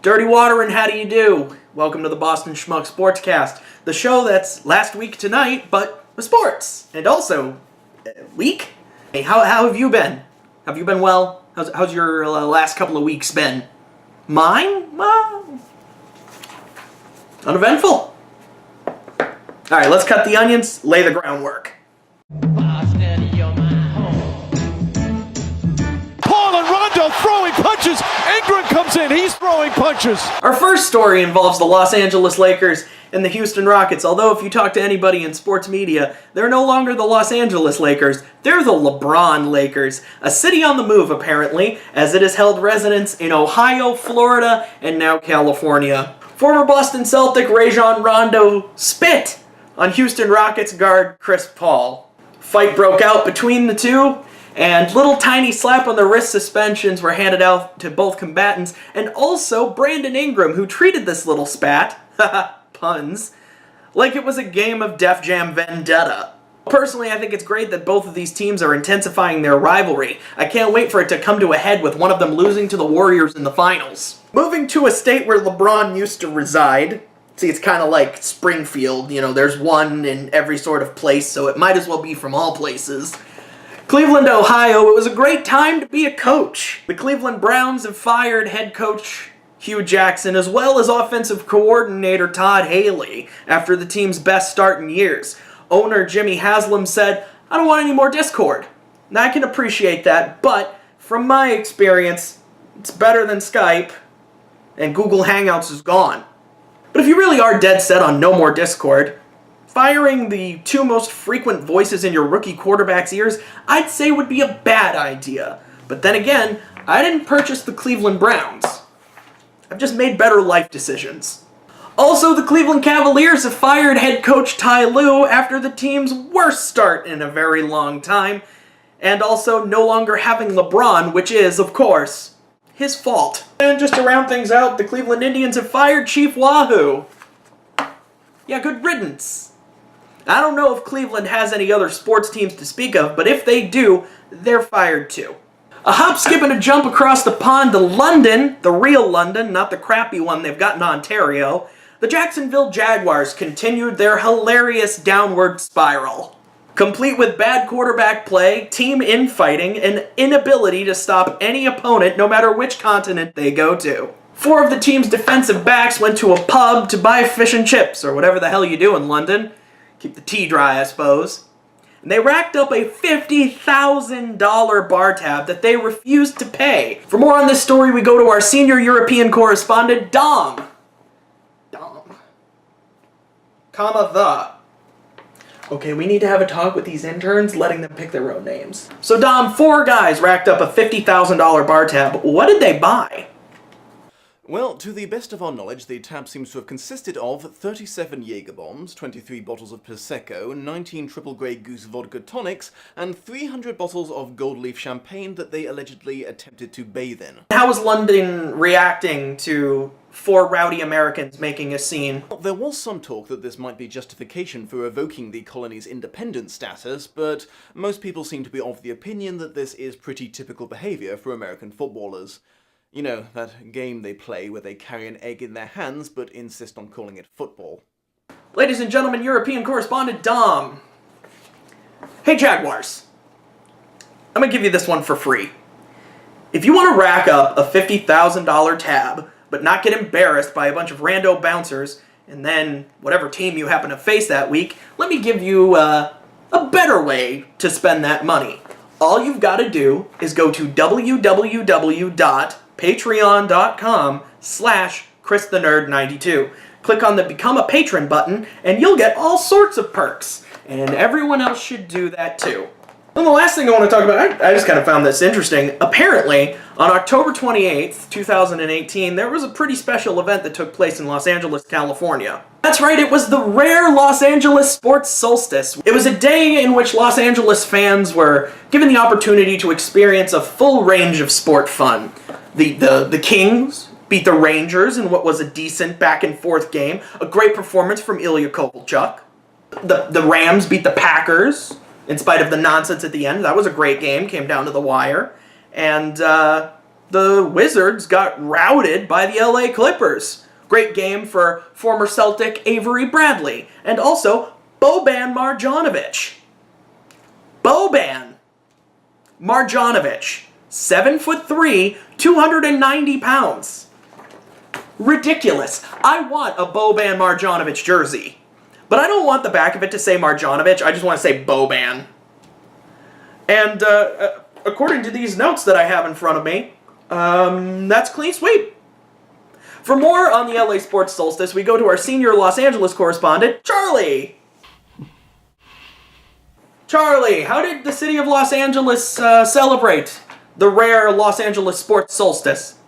Dirty water and how do you do? Welcome to the Boston Schmuck Sportscast, the show that's last week tonight, but with sports. And also, week? Hey, how have you been? Have you been well? How's your last couple of weeks been? Mine? Well, uneventful. Alright, let's cut the onions, lay the groundwork. Paul and Rondo throwing punches. Ingram comes in. He's throwing punches. Our first story involves the Los Angeles Lakers and the Houston Rockets. Although if you talk to anybody in sports media, they're no longer the Los Angeles Lakers. They're the LeBron Lakers. A city on the move, apparently, as it has held residents in Ohio, Florida, and now California. Former Boston Celtic Rajon Rondo spit on Houston Rockets guard Chris Paul. Fight broke out between the two, and little tiny slap on the wrist suspensions were handed out to both combatants, and also Brandon Ingram, who treated this little spat, puns, like it was a game of Def Jam Vendetta. Personally, I think it's great that both of these teams are intensifying their rivalry. I can't wait for it to come to a head with one of them losing to the Warriors in the finals. Moving to a state where LeBron used to reside. See, it's kind of like Springfield, you know, there's one in every sort of place, so it might as well be from all places. Cleveland, Ohio, it was a great time to be a coach. The Cleveland Browns have fired head coach Hugh Jackson as well as offensive coordinator Todd Haley after the team's best start in years. Owner Jimmy Haslam said, "I don't want any more discord." Now, I can appreciate that, but from my experience, it's better than Skype, and Google Hangouts is gone. But if you really are dead set on no more discord, firing the two most frequent voices in your rookie quarterback's ears, I'd say would be a bad idea. But then again, I didn't purchase the Cleveland Browns. I've just made better life decisions. Also, the Cleveland Cavaliers have fired head coach Ty Lue after the team's worst start in a very long time, and also no longer having LeBron, which is, of course, his fault. And just to round things out, the Cleveland Indians have fired Chief Wahoo. Yeah, good riddance. I don't know if Cleveland has any other sports teams to speak of, but if they do, they're fired too. A hop, skip, and a jump across the pond to London, the real London, not the crappy one they've got in Ontario. The Jacksonville Jaguars continued their hilarious downward spiral, complete with bad quarterback play, team infighting, and inability to stop any opponent no matter which continent they go to. 4 of the team's defensive backs went to a pub to buy fish and chips, or whatever the hell you do in London. Keep the tea dry, I suppose. And they racked up a $50,000 bar tab that they refused to pay. For more on this story, we go to our senior European correspondent, Dom. Okay, we need to have a talk with these interns, letting them pick their own names. So Dom, 4 guys racked up a $50,000 bar tab. What did they buy? Well, to the best of our knowledge, the tab seems to have consisted of 37 Jaeger bombs, 23 bottles of Prosecco, 19 triple grey goose vodka tonics, and 300 bottles of gold leaf champagne that they allegedly attempted to bathe in. How was London reacting to 4 rowdy Americans making a scene? Well, there was some talk that this might be justification for revoking the colony's independent status, but most people seem to be of the opinion that this is pretty typical behaviour for American footballers. You know, that game they play where they carry an egg in their hands but insist on calling it football. Ladies and gentlemen, European correspondent Dom. Hey Jaguars, I'm gonna give you this one for free. If you want to rack up a $50,000 tab, but not get embarrassed by a bunch of rando bouncers, and then whatever team you happen to face that week, let me give you a better way to spend that money. All you've got to do is go to www.patreon.com/ChrisTheNerd92. Click on the Become a Patron button, and you'll get all sorts of perks. And everyone else should do that too. And the last thing I want to talk about, I just kind of found this interesting. Apparently, on October 28th, 2018, there was a pretty special event that took place in Los Angeles, California. That's right, it was the rare Los Angeles Sports Solstice. It was a day in which Los Angeles fans were given the opportunity to experience a full range of sport fun. The Kings beat the Rangers in what was a decent back-and-forth game. A great performance from Ilya Kovalchuk. The Rams beat the Packers in spite of the nonsense at the end. That was a great game, came down to the wire. And the Wizards got routed by the LA Clippers. Great game for former Celtic Avery Bradley, and also Boban Marjanovic. Boban Marjanovic, 7'3", 290 pounds. Ridiculous. I want a Boban Marjanovic jersey. But I don't want the back of it to say Marjanovic, I just want to say Boban. And according to these notes that I have in front of me, that's clean sweep. For more on the LA Sports Solstice, we go to our senior Los Angeles correspondent, Charlie. Charlie, how did the city of Los Angeles celebrate the rare Los Angeles Sports Solstice?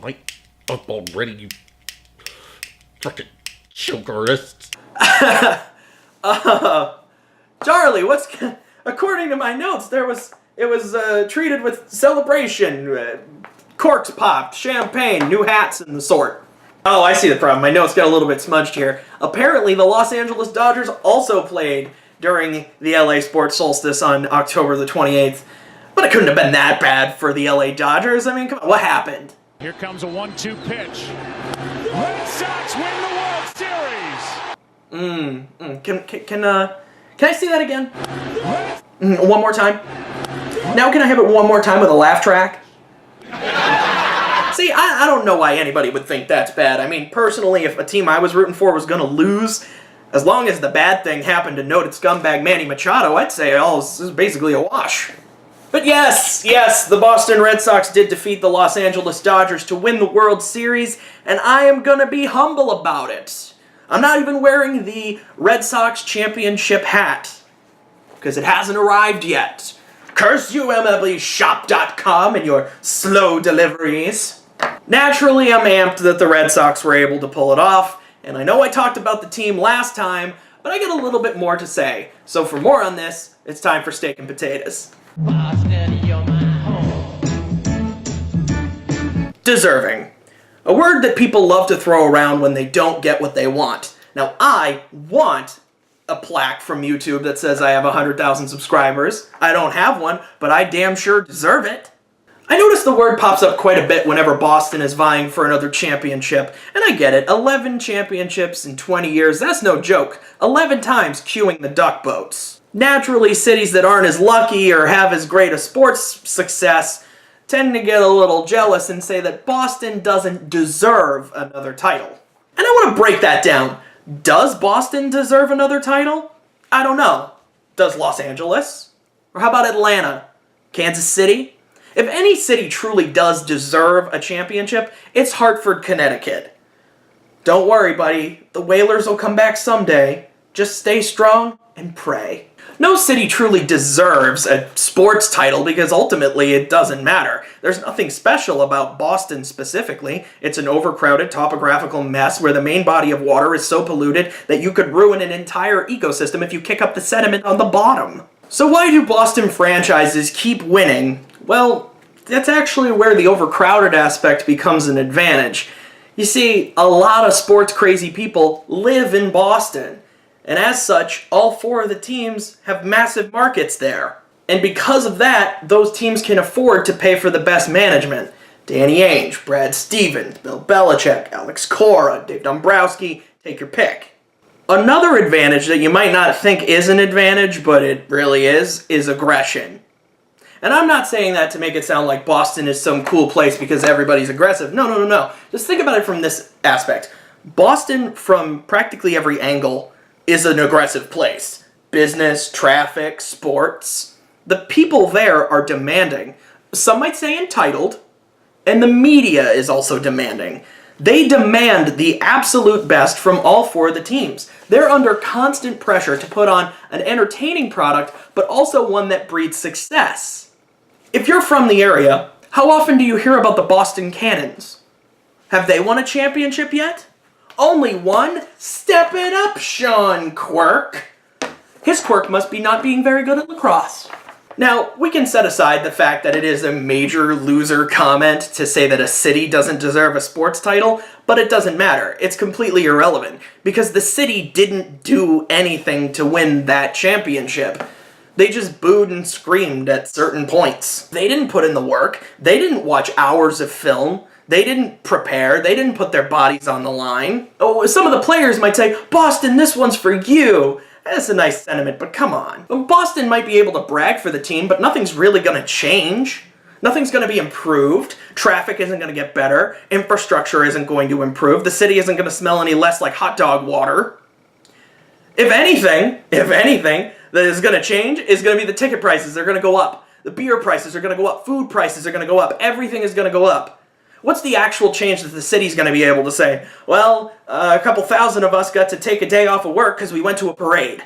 Light up already, you fucking chokerist. Charlie, according to my notes, it was treated with celebration, corks popped, champagne, new hats, and the sort. Oh, I see the problem. My notes got a little bit smudged here. Apparently, the Los Angeles Dodgers also played during the LA Sports Solstice on October the 28th. But it couldn't have been that bad for the LA Dodgers. I mean, come on, what happened? Here comes a 1-2 pitch. Red Sox win the World Series. Can I see that again? One more time. Now can I have it one more time with a laugh track? See, I don't know why anybody would think that's bad. I mean, personally, if a team I was rooting for was going to lose, as long as the bad thing happened to noted scumbag Manny Machado, I'd say this is basically a wash. But yes, the Boston Red Sox did defeat the Los Angeles Dodgers to win the World Series, and I am going to be humble about it. I'm not even wearing the Red Sox championship hat, because it hasn't arrived yet. Curse you, MLBshop.com, and your slow deliveries. Naturally, I'm amped that the Red Sox were able to pull it off, and I know I talked about the team last time, but I got a little bit more to say. So for more on this, it's time for Steak and Potatoes. Deserving. A word that people love to throw around when they don't get what they want. Now, I want a plaque from YouTube that says I have 100,000 subscribers. I don't have one, but I damn sure deserve it. I notice the word pops up quite a bit whenever Boston is vying for another championship, and I get it, 11 championships in 20 years, that's no joke. 11 times queuing the duck boats. Naturally, cities that aren't as lucky or have as great a sports success tend to get a little jealous and say that Boston doesn't deserve another title. And I want to break that down. Does Boston deserve another title? I don't know. Does Los Angeles? Or how about Atlanta? Kansas City? If any city truly does deserve a championship, it's Hartford, Connecticut. Don't worry, buddy. The Whalers will come back someday. Just stay strong and pray. No city truly deserves a sports title because ultimately it doesn't matter. There's nothing special about Boston specifically. It's an overcrowded topographical mess where the main body of water is so polluted that you could ruin an entire ecosystem if you kick up the sediment on the bottom. So why do Boston franchises keep winning? Well, that's actually where the overcrowded aspect becomes an advantage. You see, a lot of sports-crazy people live in Boston, and as such, all four of the teams have massive markets there. And because of that, those teams can afford to pay for the best management. Danny Ainge, Brad Stevens, Bill Belichick, Alex Cora, Dave Dombrowski, take your pick. Another advantage that you might not think is an advantage, but it really is aggression. And I'm not saying that to make it sound like Boston is some cool place because everybody's aggressive. No. Just think about it from this aspect. Boston, from practically every angle, is an aggressive place. Business, traffic, sports. The people there are demanding. Some might say entitled. And the media is also demanding. They demand the absolute best from all four of the teams. They're under constant pressure to put on an entertaining product, but also one that breeds success. If you're from the area, how often do you hear about the Boston Cannons? Have they won a championship yet? Only one? Step it up, Sean Quirk. His quirk must be not being very good at lacrosse. Now, we can set aside the fact that it is a major loser comment to say that a city doesn't deserve a sports title, but it doesn't matter. It's completely irrelevant, because the city didn't do anything to win that championship. They just booed and screamed at certain points. They didn't put in the work. They didn't watch hours of film. They didn't prepare. They didn't put their bodies on the line. Oh, some of the players might say, Boston, this one's for you. That's a nice sentiment, but come on. Boston might be able to brag for the team, but nothing's really going to change. Nothing's going to be improved. Traffic isn't going to get better. Infrastructure isn't going to improve. The city isn't going to smell any less like hot dog water. If anything that is going to change is going to be the ticket prices. They're going to go up. The beer prices are going to go up. Food prices are going to go up. Everything is going to go up. What's the actual change that the city's going to be able to say? Well, a couple thousand of us got to take a day off of work because we went to a parade.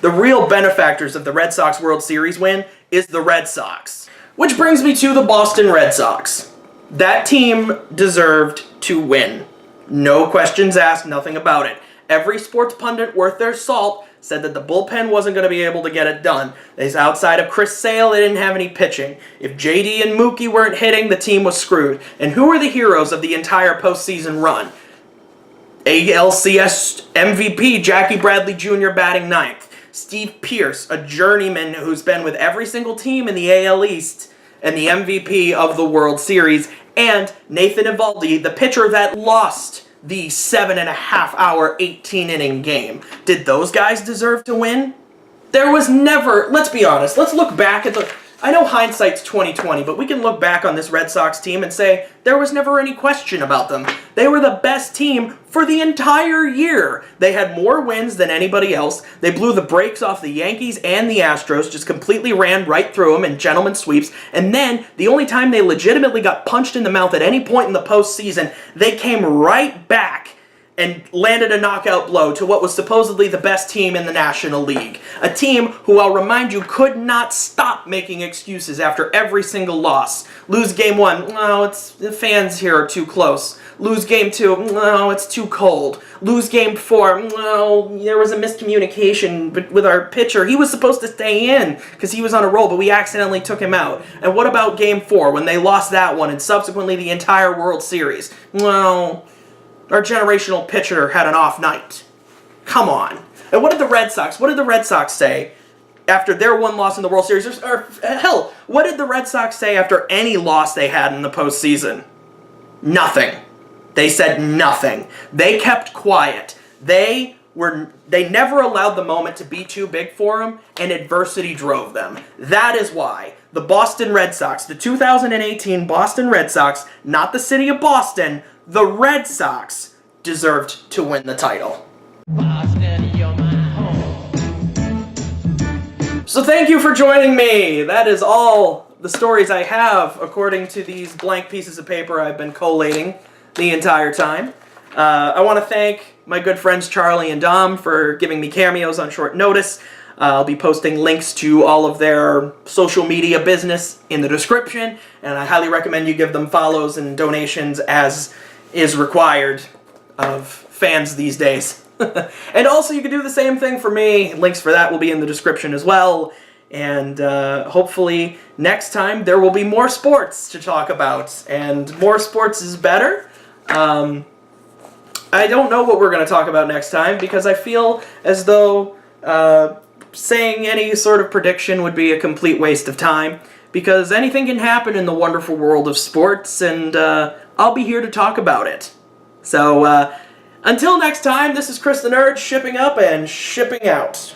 The real benefactors of the Red Sox World Series win is the Red Sox. Which brings me to the Boston Red Sox. That team deserved to win. No questions asked, nothing about it. Every sports pundit worth their salt said that the bullpen wasn't going to be able to get it done. Outside of Chris Sale, they didn't have any pitching. If JD and Mookie weren't hitting, the team was screwed. And who are the heroes of the entire postseason run? ALCS MVP Jackie Bradley Jr. batting ninth. Steve Pearce, a journeyman who's been with every single team in the AL East and the MVP of the World Series. And Nathan Eovaldi, the pitcher that lost the 7.5-hour, 18-inning game. Did those guys deserve to win? There was never, let's be honest, let's look back at I know hindsight's 20/20, but we can look back on this Red Sox team and say there was never any question about them. They were the best team for the entire year. They had more wins than anybody else. They blew the brakes off the Yankees and the Astros, just completely ran right through them in gentleman sweeps. And then, the only time they legitimately got punched in the mouth at any point in the postseason, they came right back and landed a knockout blow to what was supposedly the best team in the National League. A team who, I'll remind you, could not stop making excuses after every single loss. Lose game one, the fans here are too close. Lose game two, it's too cold. Lose game four, there was a miscommunication with our pitcher. He was supposed to stay in because he was on a roll, but we accidentally took him out. And what about game four when they lost that one and subsequently the entire World Series? Our generational pitcher had an off night. Come on. And what did the Red Sox say after their one loss in the World Series? Or hell, what did the Red Sox say after any loss they had in the postseason? Nothing. They said nothing. They kept quiet. They never allowed the moment to be too big for them, and adversity drove them. That is why the Boston Red Sox, the 2018 Boston Red Sox, not the city of Boston, the Red Sox deserved to win the title. So thank you for joining me. That is all the stories I have according to these blank pieces of paper I've been collating the entire time. I want to thank my good friends Charlie and Dom for giving me cameos on short notice. I'll be posting links to all of their social media business in the description, and I highly recommend you give them follows and donations as is required of fans these days. And also you can do the same thing for me. Links for that will be in the description as well. And hopefully next time there will be more sports to talk about. And more sports is better. I don't know what we're going to talk about next time because I feel as though saying any sort of prediction would be a complete waste of time. Because anything can happen in the wonderful world of sports, and I'll be here to talk about it. So, until next time, this is Chris the Nerd, shipping up and shipping out.